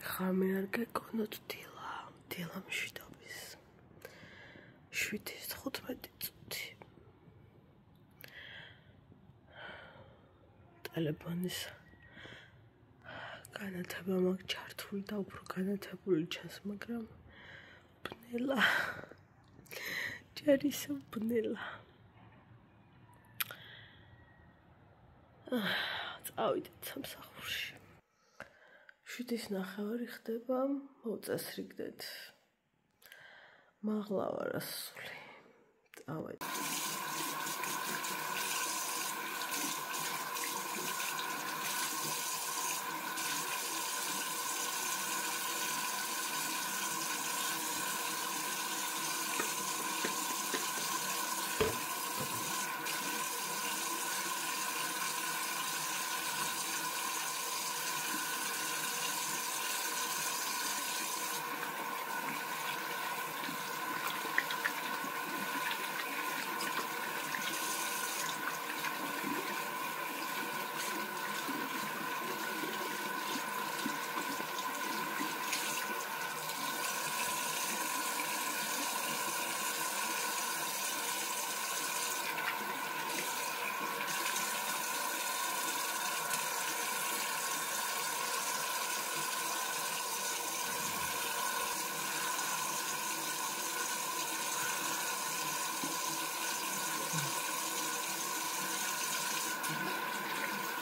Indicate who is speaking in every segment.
Speaker 1: ხამი არ გეკონოთ დილა მშვიდობის 7:15 წუთი ტელეფონის განათება მაგ ჩართული და უფრო განათებული ჩანს, მაგრამ ბნელა ჯერ ისე ბნელა წავიდეთ სამსახურში 7:09 ხდება მოუწესრიგდეთ მაღლა ვარ ასული წავიდეთ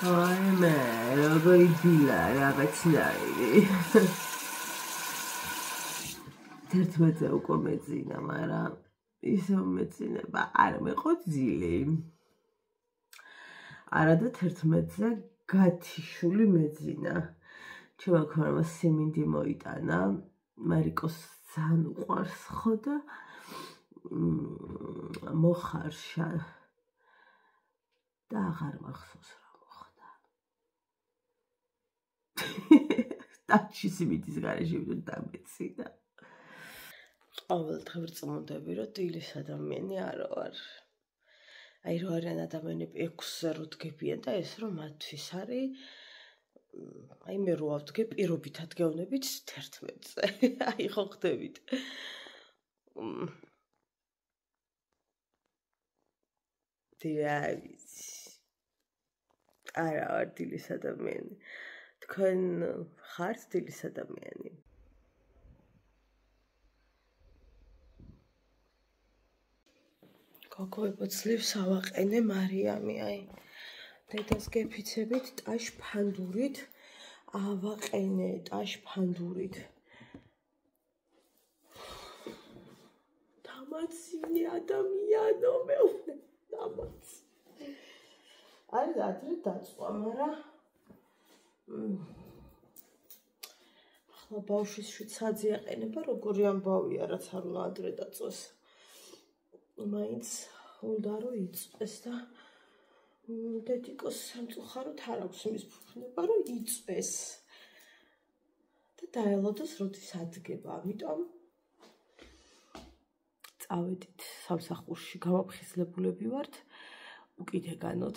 Speaker 1: Oime, როგორი დილა, რაღაცნაირი. 11-ზე უკვე მეძინა, მაგრამ ისევ მეძინება არ მეყო ძილი. არადა 11-ზე გათიშული მეძინა. ჩემო ქორმა სიმინდი მოიტანა, მარიკოს ძალიან უყვარს ხო და მოხარშა და აღარ მახსოვს ტაჩი სიმინდის გარეშე ვიდრე დამეცინა. ყოველდღე ვწმუნდები, რომ დილის ადამიანი არ ვარ. აი რო არიან ადამიანები 6-ზე რო დგებიან და ეს რომ მათთვის არის აი მე რო ავდგე პირობით ადგევნებით 11-ზე. აი ხო ხდებით. არა ვარ დილის ადამიანი. თქვენ ხართ დილის ადამიანი? გოგოებო ძლივს ავაყენე მარიამი, აი დედას გეფიცებით ტაშფანდურით ავაყენე ტაშფანდურით. დამაცინი ადამიანო მეუბნე დამაც. აი ადრე დაწვა, მაგრამ ახლა ბავშვის შვიცაძე აყენება, როგორი ამბავია, რაც არ უნდა ადრე დაწვეს. მაინც უნდა რომ იწვეს და დედიკოს სამწუხაროდ არ აქვს იმის ფუფუნება, რომ იწვეს. და დაელოდოს როდის ადგება, ამიტომ წავედით სამსახურში, გამაფხიზლებულები ვართ, უკიდეგანოდ.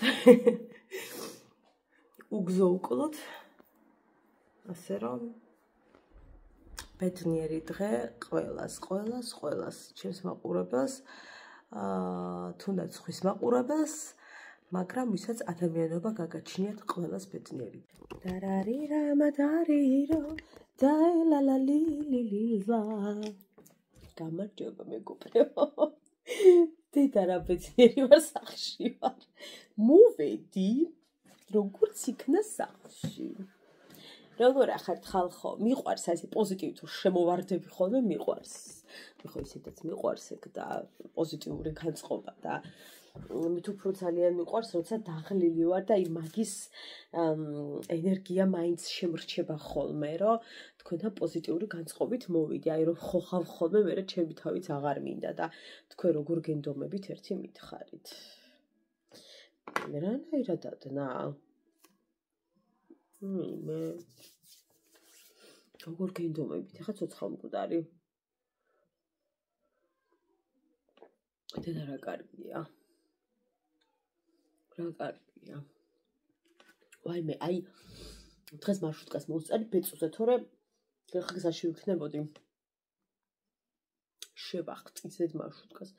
Speaker 1: უგზო-უკლოდ, ასე რომ ბედნიერი დღე ყველას, ჩემს მაყურებელს, თუნდაც ხვის მაყურებელს, მაგრამ ვისაც ადამიანობა გაგაჩნიათ ყველას ბედნიერი. დარარირამადარირო, დაელალალილილილვა. გამარჯობა მეგობრებო. დედარა ბედნიერი ვარ, სახლში ვარ. მოვედი როგორც იქნა სახლში. როგორ ახართ ხალხო? მიყვარს ასე პოზიტივი თუ შემოვარდები ხოლმე მიყვარს. ხო ისედაც მიყვარს ეგ და პოზიტიური განწყობა და მით უფრო ძალიან მიყვარს, როცა დაღლილი ვარ და იმ მაგის ენერგია მაინც შემრჩება ხოლმე, რომ თქვენთან პოზიტიური განწყობით მოვიდე. აი რომ ხოხავ ხოლმე, მერე ჩემი თავიც აღარ მინდა და თქვენ როგორ გენდომებით ერთი მითხარით. რანაირად ადნა? მე როგორ გენდომებით, ახლა ცოცხალ მკვდარი. დედა რა კარგია. რა კარგია. ვაიმე, აი დღეს მარშრუტკას მოვწარი ბეწუზე, თორე ეხლა გზაში ვიქნებოდი. შევახტი ზედ მარშრუტკას.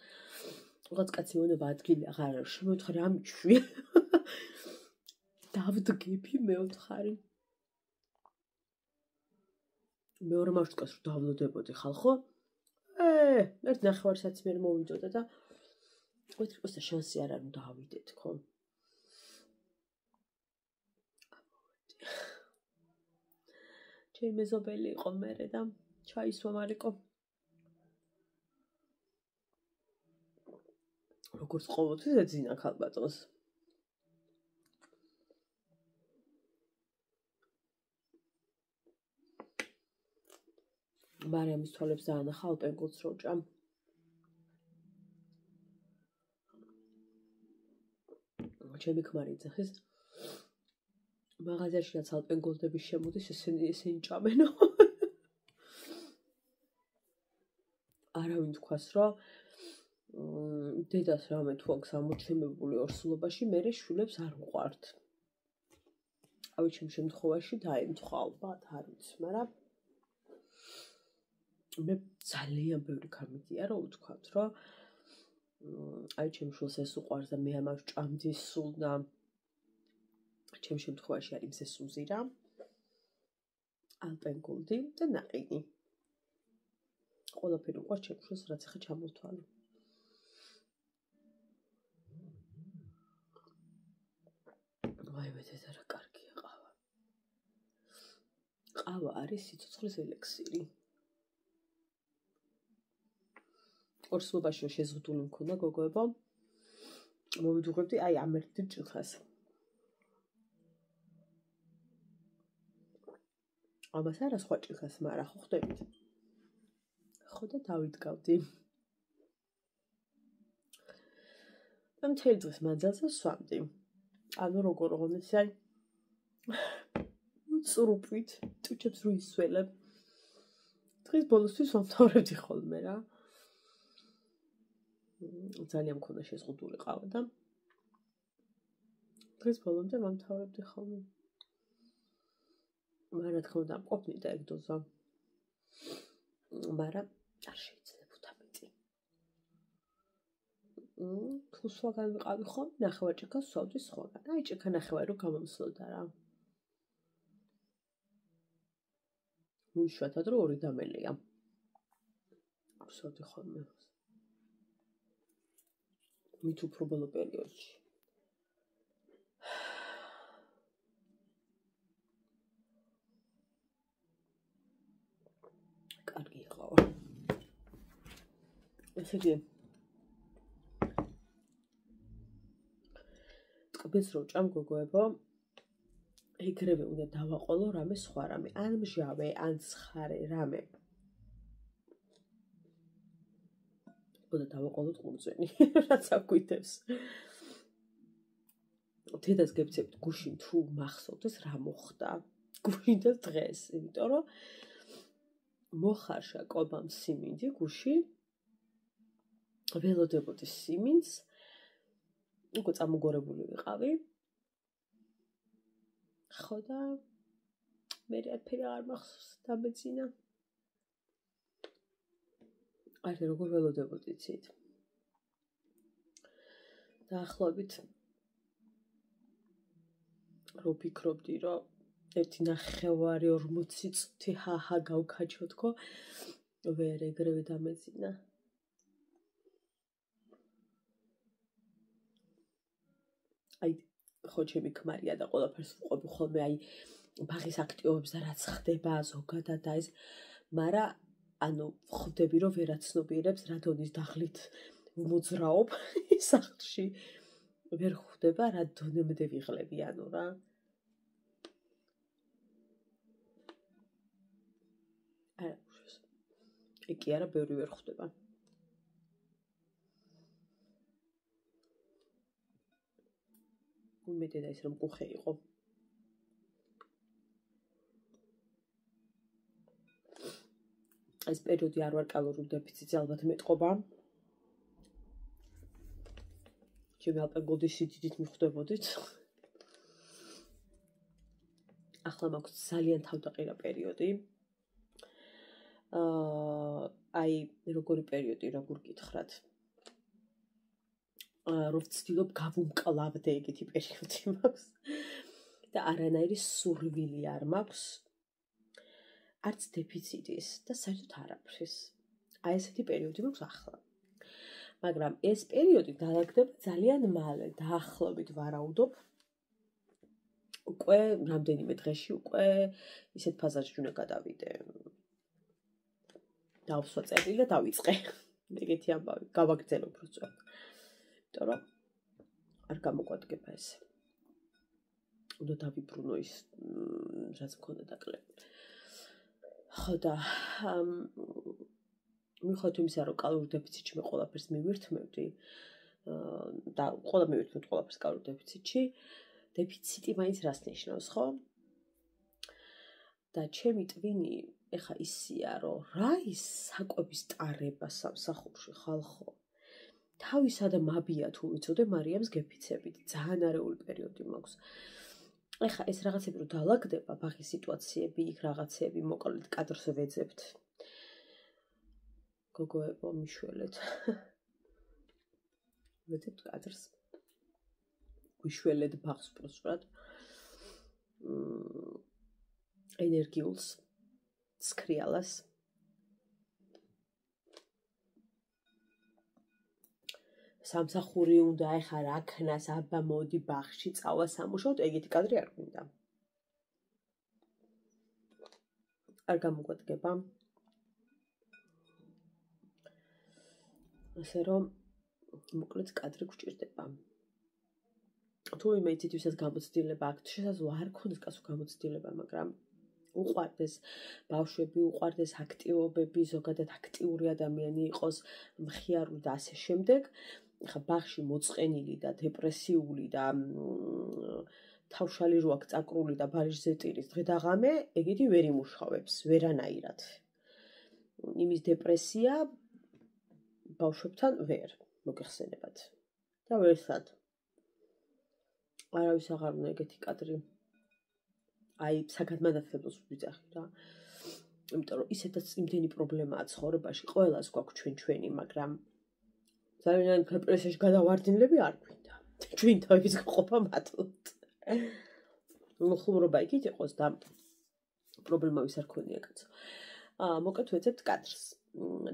Speaker 1: რაღაც კაცი მონება ადგილი აღარ არის. შემოვთხარი ამიშვი. დავდგები მეოთხარი. მეორე მარშრუტკას რო დავლოდებოდი ხალხო. ერთ ნახევარსაცი მერე მოვიდოდა და ვეთქოს და შანსი არ არის დავიდეთ ხო. ჩემი მეზობელი იყო მერე და ჩაისვა მარიკო. როგორც ყოველთვის ეძინა ქალბატონს. მარიამის თვალებს დაანახა ალპენგულს რო ჭამ. ჩემი ქმარი ძახის მაღაზიაში რაც ალპენგულდები შემოდის ესენი ჭამენო. არავინ თქვას რომ დედას რამე თუ აქვს ამოჩემებული ორსულობაში, მერე შვილებს არ უყვართ. ავი ჩემ შემთხვევაში დაემთხვა ალბათ, არ ვიცი, მაგრამ მე ძალიან ბევრი გამიდია რომ ვთქვათ, რომ აი ჩემ შვილს ეს უყვარს და მე ამას ჭამდი სულ და ჩემ შემთხვევაში არის მზესუმზირა, ალპენგულდი და ნაყინი. ყველაფერი უყვარს ჩემ შვილს, რაც ახლა ჩამოვთვალე. ვაიმე დედა რა კარგია ყავა. ყავა არის სიცოცხლის ელექსირი. ორსულობაში რომ შეზღუდული მქონდა გოგოებო, მოვიდუღებდი აი ამ ერთ ჭიხას. ამას არა სხვა ჭიხას, მაგრამ ხო ხდებით. ხო და დავიდგავდი. და მთელი დღის მანძილზე ვსვამდი. ანუ როგორ ღონეს აი წრუპით ტუჩებს რო ისველებ. დღის ბოლოსთვის ვამთავრებდი ხოლმე რა. ძალიან მქონდა შეზღუდული ყავა და დღის ბოლომდე ვამთავრებდი ხოლმე. მაგრამ რა თქმა უნდა მყოფნი და ეგ დოზა. მაგრამ არ შეიძლებოდა მეტი. თუ სხვაგან ვიყავი ხოლმე, ნახევარ ჭიქას ვსვავდი სხვაგან. აი ჭიქა ნახევარი რო გამომსვლოდა რა. უშუალოდ რო ორი დამელია. ვსვავდი ხოლმე. მით უფრო ბოლო პერიოდში. კარგი იყავა. ესე იგი ტყბილს რო ჭამ გოგოებო, ეგრევე უნდა დავაყოლო რამე სხვა რამე, ან მჟავე, ან ცხარე რამე. უნდა დავაყოლოთ ყურძენი, რაც აგვიტევს. დედას გეცებთ გუშინ თუ მახსოვდეს რა მოხდა. გუშინ და დღეს, იმიტომ რომ მოხარშა კობამ სიმინდი გუშინ. ველოდებოდი სიმინდს. უკვე წამოგორებული ვიყავი. ხო და მე არაფერი არ მახსოვს დამეცინა. აი როგორ ველოდებოდი ცით. დაახლოებით რო ფიქრობდი რომ 1.40 წუთი ჰაჰა გავქაჩო თქო ვერ ეგრევე დამეცინა. აი ხო ჩემი ქმარია და ყველაფერს ვყვები ხოლმე აი ბაღის აქტივობებს და რაც ხდება ზოგადად და ეს მაგრამ ანუ ხვდები რომ ვერაცნობიერებს რა დონის დაღლით მოძრაობ სახლში ვერ ხვდება რა დონემდე ვიღლები ანუ რა არა ეკი არა ბევრი ვერ ხვდება უმეტე და ის რომ კუხე იყო ეს პერიოდი არ ვარ კალორიულ დეფიციტზე ალბათ მეტყობა ჩემი ალპენგოლდის სიდიდით მიხვდებოდით ახლა მაქვს ძალიან თავდაყირა პერიოდი აი როგორი პერიოდი, როგორ გითხრათ. რომ ვცდილობ გავუმკლავდე ეგეთი პერიოდი მაქვს და არანაირი სურვილი არ მაქვს არც დეფიციტის და საერთოდ არაფრის. აი ესეთი პერიოდი მაქვს ახლა. მაგრამ ეს პერიოდი დაალაგდება ძალიან მალე, დაახლოებით ვარაუდობ. უკვე რამდენიმე დღეში უკვე ისეთ ფაზაში უნდა გადავიდე. დავსვა წერილი და დავიწყე. ეგეთი ამბავი, გავაგრძელო უბრალოდ. იმიტომ რომ არ გამოგვადგება ეს. უნდა დავიბრუნო ის, რაც მქონდა დაკლებული. ხო და მიუხედავად იმისა, რომ კალორიულ დეფიციტში მე ყველაფერს მივირთმევდი და ყველა მივირთმევთ ყველაფერს კალორიულ დეფიციტში, დეფიციტი მაინც რას ნიშნავს, ხო? და ჩემი ტვინი ეხა ისია, რომ რა ის საკვების ტარება სამსახურში ხალხო. თავისა და მაბია თუ ვიცოდე მარიამს გეფიცებით, ძალიან არეული პერიოდი მაქვს. ეხა ეს რაღაცები რომ დაალაგდება, ბაღის სიტუაციები, იქ რაღაცები, მოკლედ კადრს ვეძებთ. გოგოებო, მიშველეთ. ვეძებთ კადრს. ვიშველეთ ბაღს პროსპრად. ენერგიულს, სქრიალას. სამსახური უნდა ეხა რაქნას, აბა მოდი ბაღში წავა სამუშაოდ, ეგეთი კადრი არ გვინდა. არ გამოგვადგება. ასე რომ მოკლედ კადრი გვჭირდება. თუ იმე იცით ვისაც გამოცდილება აქვს, შესაძლოა არ ქონდეს კაცო გამოცდილება, მაგრამ უყვარდეს ბავშვები, უყვარდეს აქტივობები, ზოგადად აქტიური ადამიანი იყოს, მხიარული და ასე შემდეგ. ხა ბაღში მოწყენილი და დეპრესიული და თავშალი რო აქვს წაკრული და ბარიშზე ტირის დღე და ღამე, ეგეთი ვერ იმუშავებს, ვერანაირად. იმის დეპრესია ბავშვებთან ვერ მოგეხსენებათ. და ვერსად. არავის აღარ უნდა ეგეთი კადრი. აი, საგადმანათლებლოს ვიძახი რა. იმიტომ რომ ისედაც იმდენი პრობლემაა ცხოვრებაში, ყველას გვაქვს ჩვენი, მაგრამ ძალიან დეპრესიაში გადავარდნილები არ გვინდა. ჩვენ თავის გყოფა მათლობთ. ხუმრობა იქით იყოს და პრობლემა ვის არ ქონია კაცო. მოკლედ ვეძებთ კადრს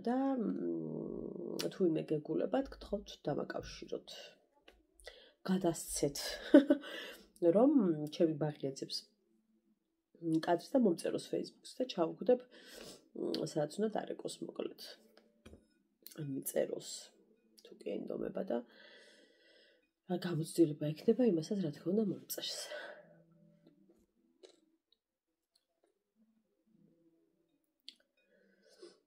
Speaker 1: და თუ იმე გეგულებათ, გთხოვთ დამაკავშიროთ. გადასცეთ, რომ ჩემი ბაღი ეძებს კადრს და მომწეროს Facebook-ს და ჩავუგდებ, სადაც უნდა დარეკოს მოკლედ. მიწეროს თუ კი ენდომება და რა გამოცდილება იქნება იმასაც, რა თქმა უნდა, მომწერს.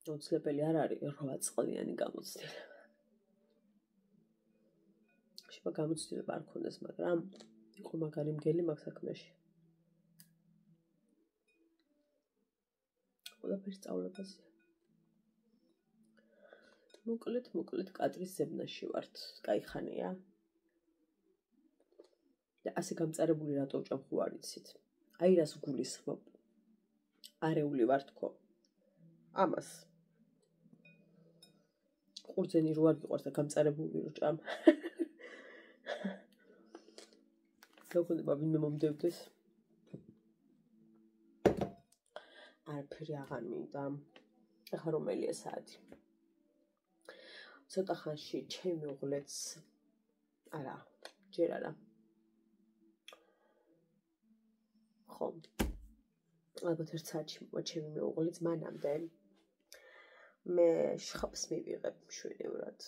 Speaker 1: აუცილებელი არ არის 8 წლიანი გამოცდილება. შეიძლება გამოცდილება არ ქონდეს, მაგრამ იყო მაგარი მგელი მაგ საქმეში. ყველაფერი სწავლებაზეა. მოკლედ კადრის ზებნაში ვართ. კაიხანია. და ასე გამწარებული რატო ვჭამ ხო არ იცით. აი რას გულისხმობ. არეული ვარ თქო. ამას. ყურძენი რო არ გიყვარს და გამწარებული რო ჭამ. გქონდება ვინმე მომდევდეს. არაფერი აღარ მინდა. ახლა რომელია საათი? ცოტა ხანში ჩემი უღლეც არა, ჯერ არა. ხო. ალბათ ერთ საათში ჩემი მეუღლეც მანამდე მე შხაპს მივიღებ მშვენივრად.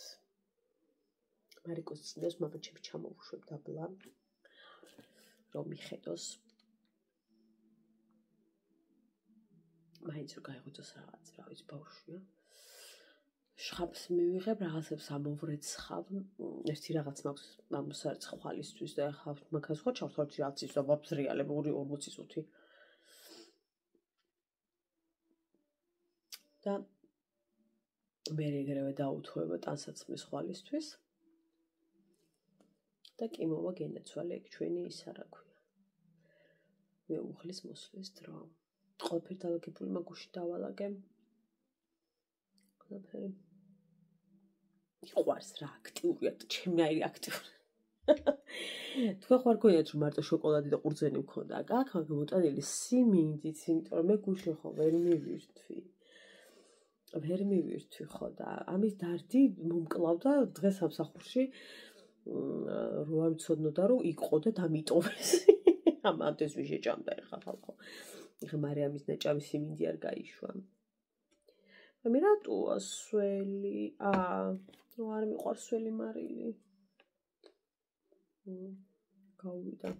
Speaker 1: მარიკოს წინას მამაჩემი ჩამოვუშვებ დაბლა. რომ მიხედოს. მაინც რომ გაიღვიძოს რაღაც, რა ვიცი, ბავშვია. შხაპს მივიღებ, რაღაცებს ამოვრეცხავ. ერთი რაღაც მაქვს ამოსარც ხვალისთვის და ახლა მაგას ხო ჩავთვალთ რაც ის და ვაფრიალებ 2:40 წუთი. და მე ეგრევე დაუთხოვება ტანსაცმლის ხვალისთვის. და კი მოვა გენაცვალე ეგ ჩვენი ის არა ქვია. მე უხლის მოსვლის დრო. ყველაფერი დაალაგებული მაგუში დავალაგე. ყველაფერი. იყვარს რა აქტიურია და ჩემნაირი აქტიური. თქვენ ხარ გქონიათ რომ მარტო შოკოლადი და ყურძენი მქონდა აქ გამოტანილი სიმინდით, იმიტომ რომ მე გუშინ ხო ვერ მივირთვი. ვერ მივირთვი ხო და ამის დარდი მომკლავდა დღეს სამსახურში რო არ ვიცოდნოდა რომ იყო და დამიტოვეს. ამანდეს ვიშეჭამდა ეხლა ხალხო. ეხლა მარიამის ნეჭავი სიმინდი არ გაიშვა. მე რატოა სველი? ნუ არ მიყვარს სველი მარილი. გავიდა.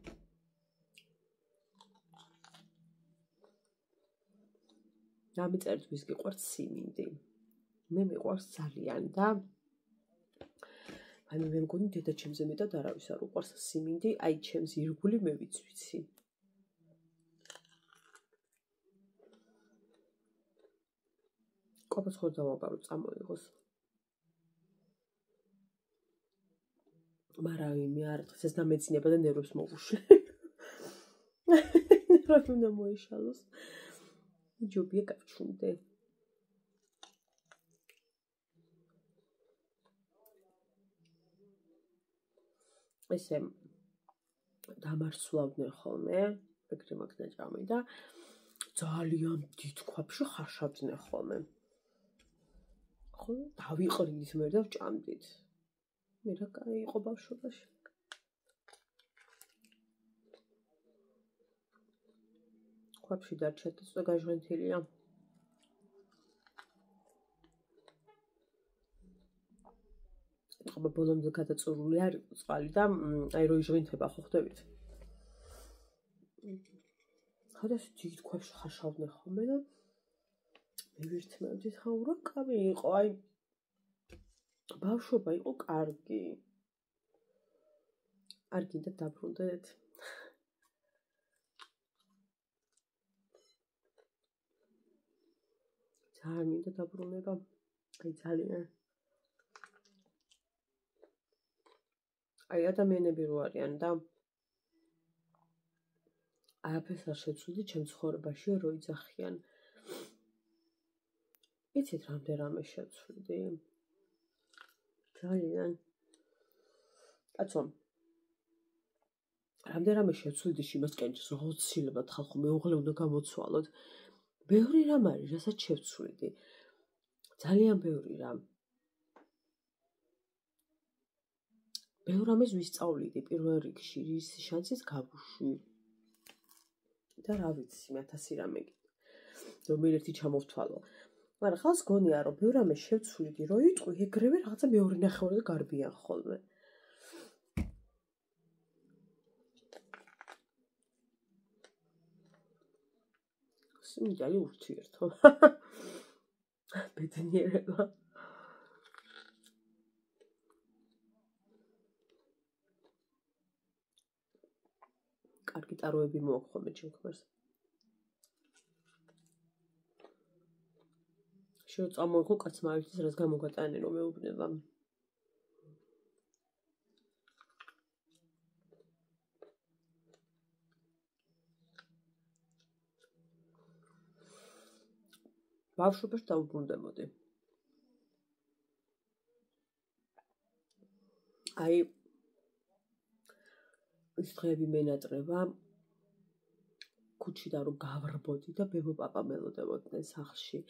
Speaker 1: დამიწერთ ვის გიყვარს სიმინდი. მე მიყვარს ძალიან და აი მე მგონი დედაჩემზე მეტად არავის არ უყვარს სიმინდი, აი ჩემს ირგული მე ვიცი. ყოფას ხო დავაბარო წამოიღოს. მაგრამ მე არ დღეს ეს დამეცინება და ნერვებს მოვუშვი. ნერვები უნდა მოეშალოს. ჯობია გავჩუნდე. ესე დამარცვლავდნენ ხოლმე, ეგრე მაგ ნაჭამი და ძალიან დიდ ქვაბში ხარშავდნენ ხოლმე. ხო, დავიყრილით მე და ვჭამდით. მე რა კაი იყო ბავშვობაში. ქვაბში დარჩათ და გაჟღენთილია. ეხლა ბოლომდე გადაწურული არის წყალი და აი რო იჟღენთება ხო ხდებით. ხადაში დიდ ქვაბში ხარშავდნენ ხოლმე და მე ვირთმევდით, რა კამი იყო, აი ბავშვობა იყო კარგი. არ გინდა დაბრუნდეთ. ძალიან მინდა დაბრუნება. აი ძალიან. აი ადამიანები რო არიან და არაფერს არ შეცვლი ჩემ ცხოვრებაში რო იძახიან. იცით რამდენ რამე შეცვლი? ძალიან. კაცო. რამდენ რამე შეცვლი იმას კენჭს რომ აუცილებლად ხალხო მეუღლე უნდა გამოცვალოთ. ბევრი რამ არის, რასაც შევცვლიდი. ძალიან ბევრი რამ. ბევრ რამეს ვისწავლიდი პირველ რიგში, რის შანსის გავუშვი. და რა ვიცი, 1000 რამე კიდე. რომ ერთი ჩამოვთვალო. მაგრამ ხალხს გონია რომ ბევრ რამე შევცვლიდი, რომ იტყვი ეგრევე რაღაცა მეორე ნახევარი გარბიან ხოლმე. სიმინდი ურთიერთო. ბედნიერება. კარგი ტაროები მოაქვს ხოლმე ჩემ ქმარს. შეწამოიღო კაცმა აერთის რას გამოგატანე რომ მეუბნება. ბავშვობაში დავუბრუნდებოდი. აი ის დღეები მენატრება ქუჩიდან რომ გავრბოდი და ბებო პაპა მელოდებოდნენ სახლში.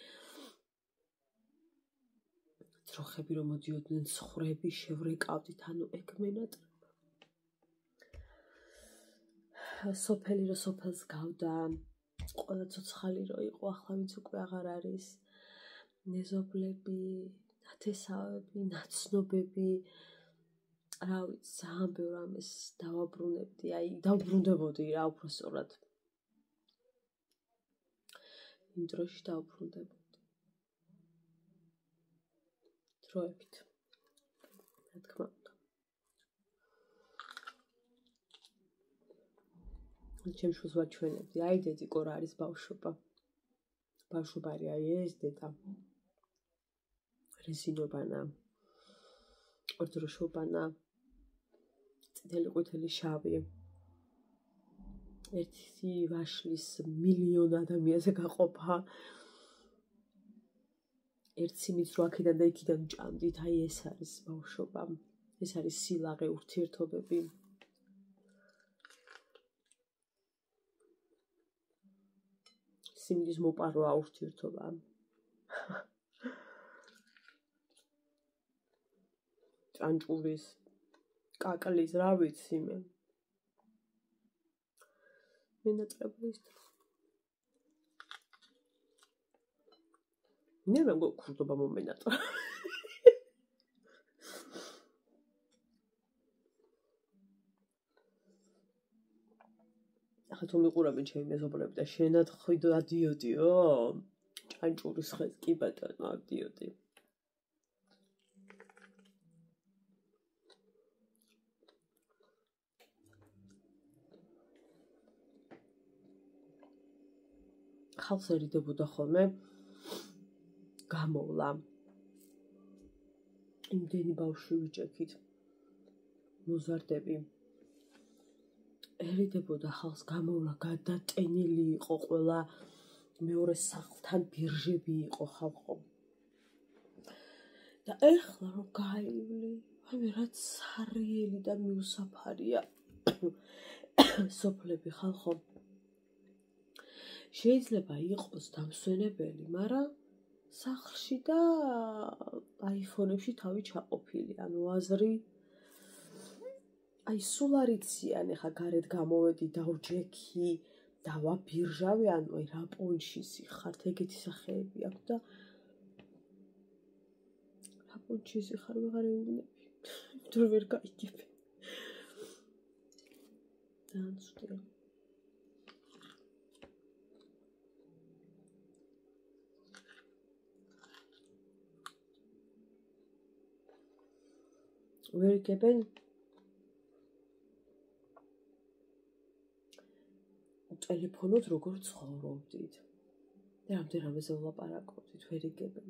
Speaker 1: ძროხები რომ მოდიოდნენ, ცხვრები შევრეკავდით, ანუ ეგ მენატრება. სოფელი რო სოფელს გავდა, ყველა ცოცხალი რო იყო, ახლა ვინც უკვე აღარ არის. მეზობლები, ნათესავები, ნაცნობები. რა ვიცი, ძალიან ბევრ ამას დავაბრუნებდი, აი დავუბრუნდებოდი რა უბრალოდ. იმ დროში დავუბრუნდებოდი. დროებით. რა თქმა უნდა. ჩემ შულს ვაჩვენებდი, აი დედიკო რა არის ბავშვობა. ბავშვობა არის აი ეს დედა. რეზინობანა. ორდროშობანა. წითელი ყვითელი შავი. ერთი ვაშლის მილიონ ადამიანზე გაყოფა. ერთ სიმიც რო აქედან და იქიდან ჭამდით, აი ეს არის ბავშვობა, ეს არის სილაღე, ურთიერთობები. სიმდის მოპარვა ურთიერთობა. ჭანჭურის, კაკლის, რა ვიცი მე. მენატრაბლის. მე მეგონა ქურდობა მომენატრა. ახლა თუ მიყურებენ ჩემი მეზობლები და შენად ხვიდო ადიოდიო? ჭანჭურის ხეს კი ბატონო, ადიოდი. ხალხს ერიდებოდა ხოლმე გამოვლა. იმდენი ბავშვი ვიჭექით. მოზარდები. ერიდებოდა ხალხს გამოვლა, გადატენილი იყო ყველა მეორე სახლთან ბირჟები იყო ხალხო. და ეხლა რომ გაივლი, აი რაც სარიელი და მიუსაფარია სოფლები ხალხო. შეიძლება იყოს დამსვენებელი, მაგრამ სახლში და აიფონებში თავი ჩაყოფილი, ანუ აზრი აი სულ არ იციან, ეხა გარეთ გამოვედი, დავჯექი, დავაბირჟავი, ანუ აი რა პონჩისი ხართ, ეგეთი სახეები აქვს და რა პონჩისი ხარ, ვეღარ ეუბნები, თუ ვერ გაიგებ. დაანცვია. ვერ იგებენ ტელეფონოთ როგორ ცხოვრობდით. და რამდენადმე ვლაპარაკობდით, ვერ იგებენ.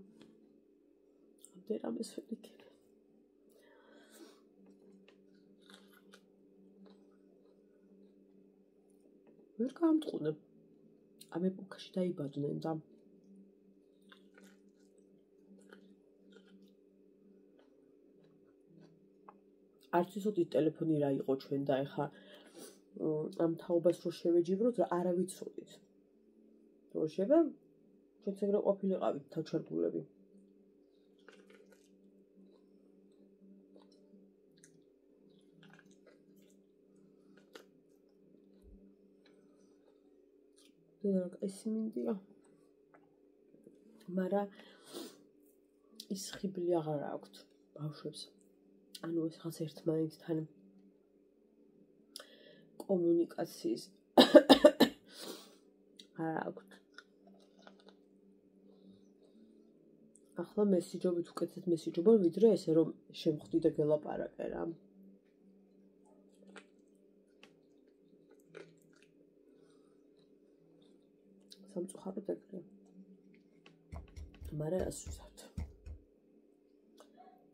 Speaker 1: რამდენადმე ვერ იგებენ. ვერ გამტყუნებ. ამ ეპოქაში დაიბადნენ და არც ვიცოდით ტელეფონი რა იყო ჩვენ და ეხა ამ თაობას რო შევეჯიბროთ, არა ვიცოდით. რო შევა, ჩვენც ეგრე ყოფილიყავით თავჩარგულები. და ეს მინდია. მაგრამ ის ხიბლი აღარ აქვთ ბავშვებს. ანუ ეს ხალხს ერთმანეთთან კომუნიკაციის არ აქვთ. ახლა მესიჯობით უკეთეთ მესიჯობა, ვიდრე ესე რომ შემხვდი და გელაპარაკე რა. სამწუხაროდ ეგრეა. მაგრამ რას ვიზარდ.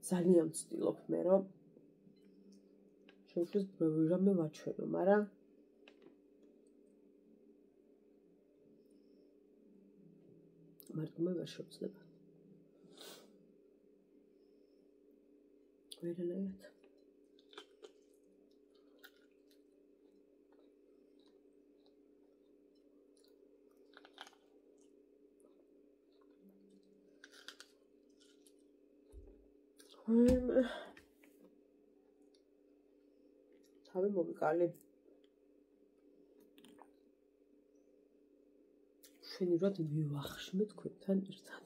Speaker 1: ძალიან ვცდილობ მე რომ შევშვის პროგრამები ვაჩვენო, მაგრამ მარტო მე ვერ შევძლებ. ვერანაირად. თავი მოვიკალი. შენივრად მივახშმე თქვენთან ერთად.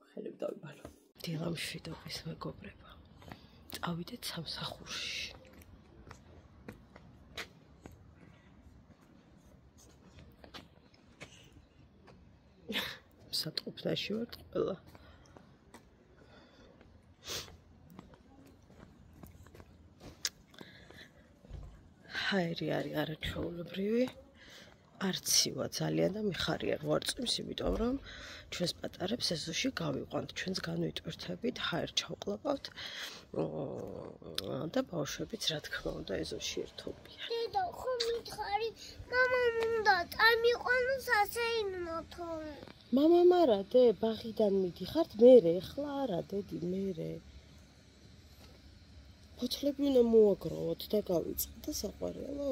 Speaker 1: ხელები დავიბალო. დილამშვიდობის მეგობრებო. წავიდეთ სამსახურში. სატყუპნაში ვართ ყველა. ჰაერი არის არაჩვეულებრივი. არცივა ძალიან და მიხარია რომ არ წვიმს, იმიტომ რომ ჩვენს პატარებს ეზოში გავიყვანთ, ჩვენს განვიტვირთებით, ჰაერ ჩავყლაპავთ და ბავშვებიც რა თქმა უნდა ეზოში ერთობიან.
Speaker 2: დედა, ხომ მითხარი, მამამ უნდა წამიყვანოს ასეინო.
Speaker 1: მამა მარა დე ბაღიდან მიდიხართ მერე ხლა არა დედი მერე ფოთლები უნდა მოაგროვოთ და გავიწყოთ და საყვარელო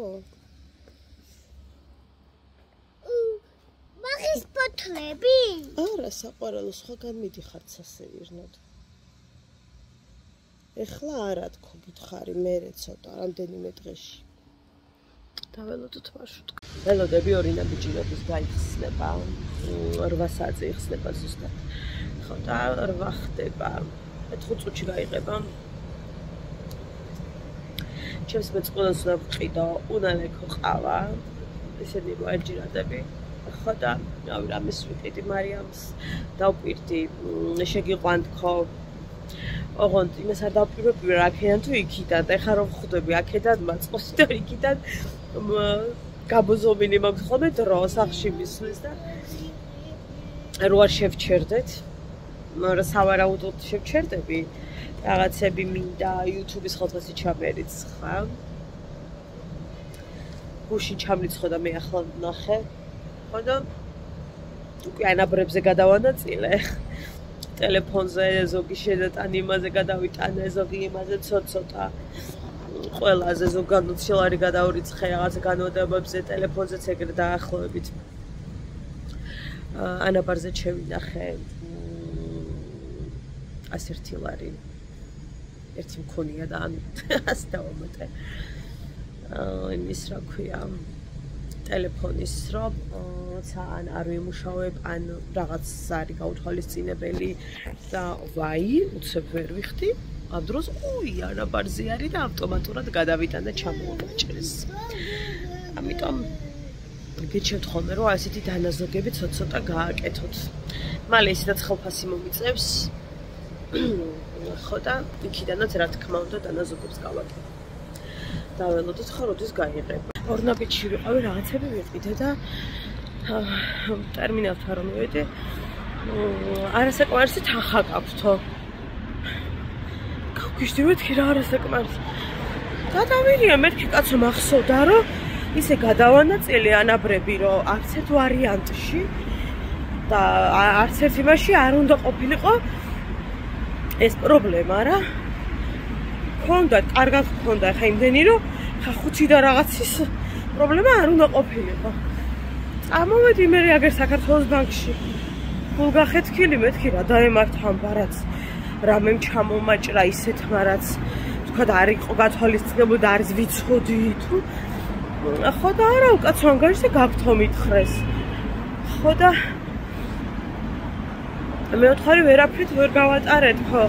Speaker 2: მაგის ფოთლები
Speaker 1: არა საყვარელო სხვაგან მიდიხართ სასეირნოდ ეხლა არა თქო გითხარი მერე ცოტა რამდენიმე დღეში დაველოდოთ მარშრუტკა ველოდები ორი ნაბიჯირების გაიხსნება 8 საათზე იხსნება ზუსტად ხო და 8 ხდება 5 წუთში გაიღება ჩემს მეწყვილას უნდა ვყიდო უნდა ლექო ყავა ესენი მოაჯირადები ხო და რავი რამის ვიყიდი მარიამს დავპირდი შეგიყვანთქო ოღონდ იმას არ დავპირებდი აქედან თუ იქიდან და ეხლა რომ ხვდები აქედან მაწყოს და იქიდან გაბოზომილი მაქვს ხოლმე დრო სახში მისვლის და რო არ შევჩერდეთ მაგრამ სავარაუდოდ შევჩერდები რაღაცები მინდა YouTube-ის ხალხასი ჩამერიც ხა გუშინ ჩამრიცხო და მე ახლა ნახე ხო და უკვე ანაბრებზე გადავანაწილე ტელეფონზე ზოგი შედატანი იმაზე გადავიტანე ზოგი იმაზე ცოტა ყველაზე ზოგადად გადავრიცხე რაღაც განმოდებებზე ტელეფონზეც ეგრე დაახლოებით ანაბარზე შევინახე 101 ლარი ერთი მქონია და ან 100 დავამატე იმის რა ქვია ტელეფონის რომ ან არ ვიმუშავებ ან რაღაც არის გაუთვალისწინებელი და ვაი უცებ ვერ ვიხდი ამ დროს ანაბარზე არის და ავტომატურად გადავიტან და ჩამოვაჭრეს ამიტომ გეჩვენთ ხოლმე რომ ასეთი დანაზოგები ცოტა გააკეთოთ მალე ისედაც ხელფასი მომიწევს ხო და იქიდანაც რა თქმა უნდა დანაზოგებს გავაკეთებ დაველოდოთ ხო როდის გაიღება ორნაბიჯში ვიყავი რაღაცები ვიყიდე და ტერმინალთან რომ მივედი არასაკმარისი თანხა გაქვთო გავგიშდი მეთქი რა არასაკმარისი გადავირია მეთქი კაცო მახსოვდა რომ ისე გადავანაწილე ანაბრები რომ არც ერთ ვარიანტში და არც ერთ იმაში არ უნდა ყოფილიყო ეს პრობლემა რა ქონდა კარგად ქონდა ხა იმდენი რომ ხა 5 და რაღაცის პრობლემა არ უნდა ყოფილიყო წამოვედი მე აგერ საქართველოს ბანკში გულგახეთქილი მეთქი რა დაემართა ამბარაც რამემ ჩამომაჭრა ისეთმა რაც თქვა და არ იყო გათვალისწინებული და არის ვიცოდი თუ ხო და არა უკაცო ანგარიშზე გაქვთო მითხრეს ხო და მე ვთქვი ვერაფრით ვერ გავატარეთ ხო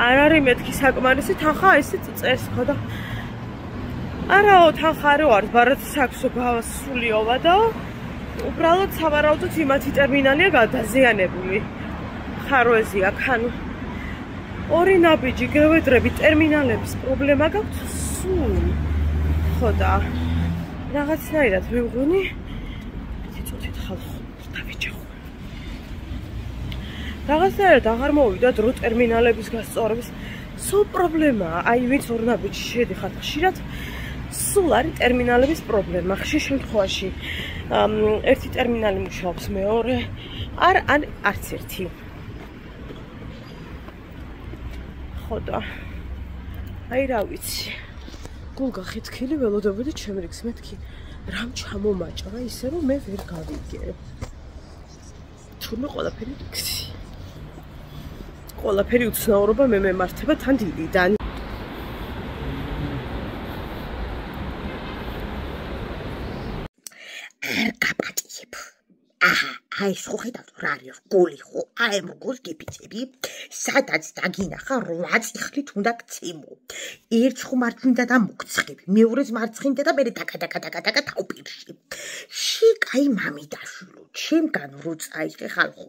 Speaker 1: არ არის მეთქი საკმარისი თანხა ისე წერს ხო და არაო თანხა არ არის ბარათი საქმე გავასულიოვა და უბრალოდ სავარაუდოდ იმათი ტერმინალია გადაზიანებული ხაროეზია ხანუ ორი ნაბიჯი გევედრები ტერმინალების პრობლემა გაქვს სულ ხო და რაღაცნაირად მივღვინი წუთით ხალხო დავიჯახო რაღაცნაირად აღარ მოვიდა დრო ტერმინალების გასწორების სულ პრობლემაა აი ვინც ორ ნაბიჯში შედიხართ ხშირად სულ არის ტერმინალების პრობლემა ხშირ შემთხვევაში ერთი ტერმინალი მუშაობს მეორე არც ერთი ხო და აი რა ვიცი გულგახეთქილი ველოდობდი ჩემ რიგს მეთქი რამ ჩამომაჭრა ისე რომ მე ვერ გავიგე თურმე ყველაფერი უცნაურობა მე მემართება თან დილიდან
Speaker 2: გაპატიებ აი ხო ხედავთ რა არის გული ხო აი მგოს გიფიცები სადაც დაგინახა 8 წიხლით უნდა გცემო ერთ ხუმარწმინდა და მოგცხები მეორეს მარცხინდა და მე დაკა თავპირში შეკაი მამიდაშვილო ჩემგან რო წაიღე ხალხო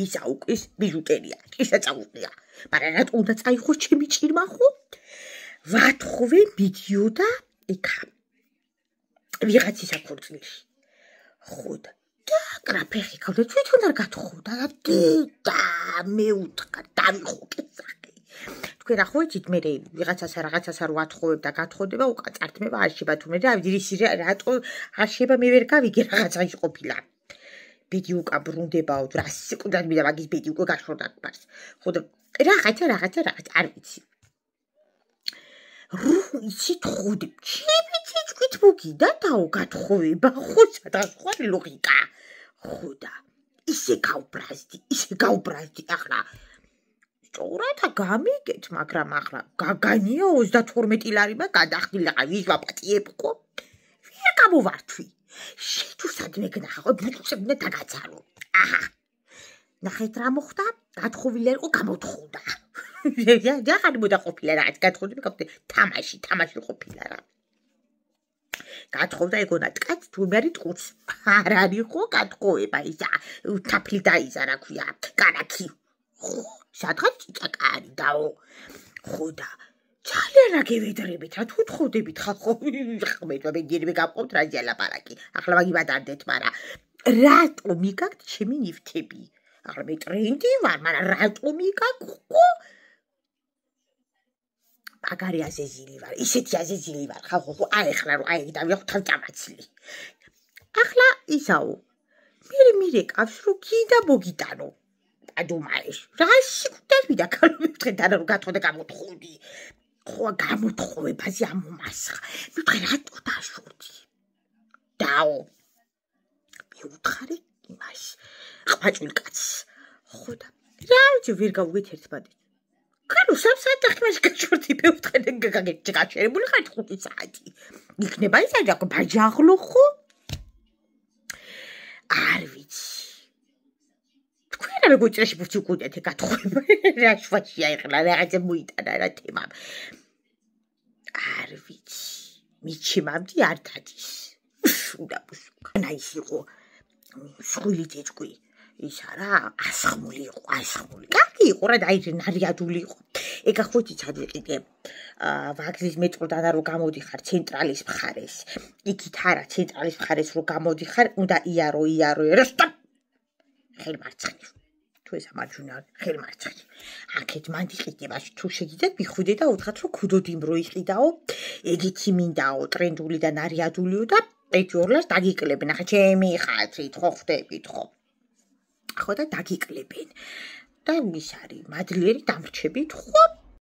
Speaker 2: ისა უკის ბიჟუტერია ისა წაუყია მაგრამ რა უნდა წაიღო ჩემი ჭირმა ხო ვათხოვე მიდიოდა ეკა ვიღაცის აქორწილში ხო და გრაფეხი გავდა თვითონ არ გათხოვდა და მე უთხრა დავიხოკე სახე თქვენ რა ხო იცით მე რაღაცას არ ვათხოვებ და გათხოვდება უკან წართმება არ შეება თუ მე და რატო არ შეება მე ვერ გავიგე რაღაცა ის ყოფილა ბედი უკა ბრუნდებაო, რა სიკვდად მიდა მაგის ბედი უკვე გაშორდა გვარს. ხო და რაღაცა არ ვიცი. იცით ხუდი, ჩიბიცით მოგიდა დაო გათხოვება, ხო სადღაც ხო ლოგიკა. ხო და ისე გავბრაზდი ახლა. სწორად გამიგეთ, მაგრამ ახლა გაგანია 32 ლარიმა გადახდილი და ვის ვაპატიებო? ვერ გამოვართვი. შეთუსად მეგნახა, ბუწებნა დაგაცალო. აჰა. ნახეთ რა მოხდა? გათხოვილი იყო გამოთხოვდა. ჯახარი მოდაყოფილა რაღაც გათხოვდა, თამაში ყოფილა რა. გათხოვდა ეგონა ტკაც თუმარი ტყუს. არ არისო გათხოვება ისა, თაფლი დაიზა რა ქვია, კანაკი. ხო, სადღაც წაკარი დაო. ხო და ძალიან აგევედრებით რა თუ თხოვდებით ხალხო. ხმედა მეგერები გავყავთ რა ზიალაპარაკი. ახლა მაგიბადარდეთ, მაგრამ რატო მიგაგთ ჩემი ნივთები? ახლა მე ტრენდი ვარ, მაგრამ რატო მიგაგხო? მაგარი აზეზილი ვარ, ისეთი აზეზილი ვარ, ხალხო, ახლა რომ დავიახო თავჭამაცილი. ახლა ისაო, მირე ყავს რომ გინდა მოგიტანო. ადუმაეშ, რა სიკვდად ვიდა ქალმეთქე და რომ გათხოვდა გამოთხოვდი. ხო, გამოთხოვებაზე ამომასხა. მეთქე რატო დაშორდი? დაო. მიუთხარი იმას. ყვაჭვილ კაცს. ხო და რა ვიცი ვერ გავუგეთ ერთმანეთს. კანო სამსაათი ხმაში გაჩვენდი მევთხენ გაგეჭერებული ხარ 5 საათი. იქნება ის აჯა ბაჯაღლო ხო? არ ვიცი. თქვენ რა მეგოჭრაში ბურთი უკუდეთ გათხოვება. რა შვაშია ეხლა რაღაცა მოიტანა რა თემა. არ ვიცი. მიჩიმამდი არ დადის. უნდა ბუსუკა. აი ის იყო. სხული წეჭკვი. ის არა, ასხმული იყო. კარგი იყო რა, აი ნარიადული იყო. ეგა ხუთი წადიყიდე. ვაგზლის მეტროდან რომ გამოდიხარ ცენტრალის მხარეს. იქით არა, ცენტრალის მხარეს რომ გამოდიხარ, უნდა იარო, სტოპ. ხელმარცხნივ. თუ ეს ამარჯვენა, ხელმარცხნივ. აქეთ მანდიყიდებაში თუ შეგიძლიათ მიხვიდე და უთხრათ რომ ქუდოდი რო იყიდაო, ეგეთი მინდაო, ტრენდული და ნარიადულიო და ერთი ორლას დაგიკლებენ. ახლა ჩემი ხათრით ხო ხვდებით ხო? ხო და დაგიკლებენ. და ის არის მადლიერი დამრჩებით ხო?